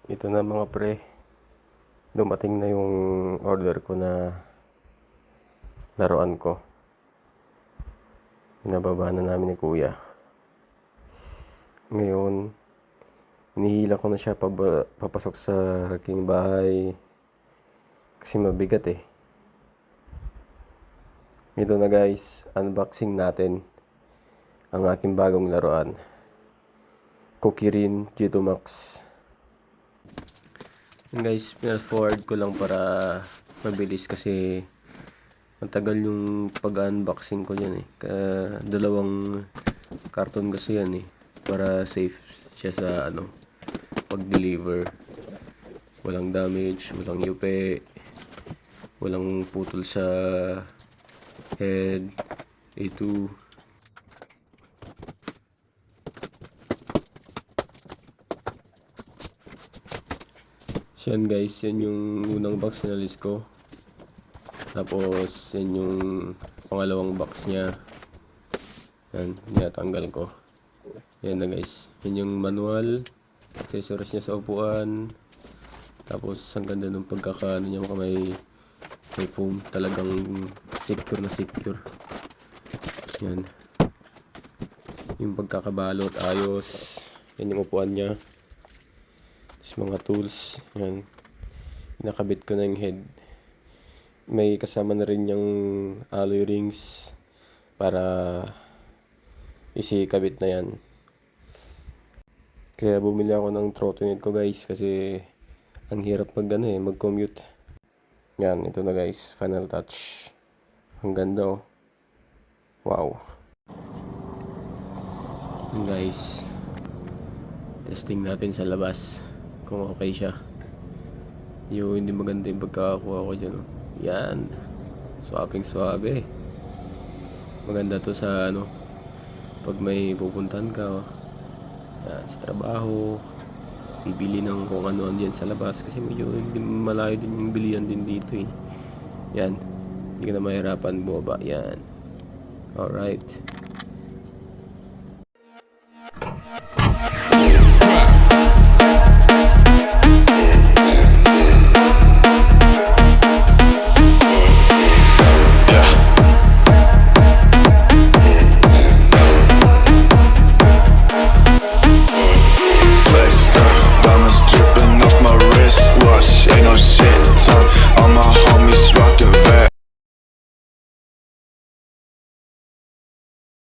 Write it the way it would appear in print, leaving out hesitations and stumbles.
Ito na mga pre, dumating na yung order ko na laruan ko. Pinababa na namin ni kuya. Ngayon, hinihila ko na siya papasok sa aking bahay kasi mabigat eh. Ito na guys, unboxing natin ang aking bagong laruan. Kokirin G2 Max. Yun guys, forward ko lang para mabilis kasi matagal yung pag-unboxing ko yan eh. Dalawang carton kasi yan eh. Para safe siya sa pag-deliver. Walang damage, walang yupe, walang putol sa head, A2. So yan guys, yan yung unang box na list ko. Tapos yan yung pangalawang box niya. Yan, tinatanggal ko. Yan na guys. Yan yung manual, accessories niya sa upuan. Tapos ang ganda ng pagkakaano niya, may foam. Talagang secure na secure. Yan. Yung pagkakabalot, ayos. Yan yung upuan niya. Mga tools, yan, nakabit ko na yung head. May kasama na rin yung alloy rings para isikabit na yan. Kaya bumili ako ng trottinette ko guys kasi ang hirap mag-commute. Yan, ito na guys, final touch. Ang ganda oh. Wow. Yan guys, testing natin sa labas kung okay siya. Yung hindi maganda yung pagkakakuha ko dyan. Yan. Swabe. Maganda to sa pag may pupuntahan ka. Yan, sa trabaho. Bibili ng kung ano-ano yan sa labas. Kasi medyo malayo din yung bilihan din dito eh. Yan. Hindi ka na mahirapan bumaba. Yan. Alright.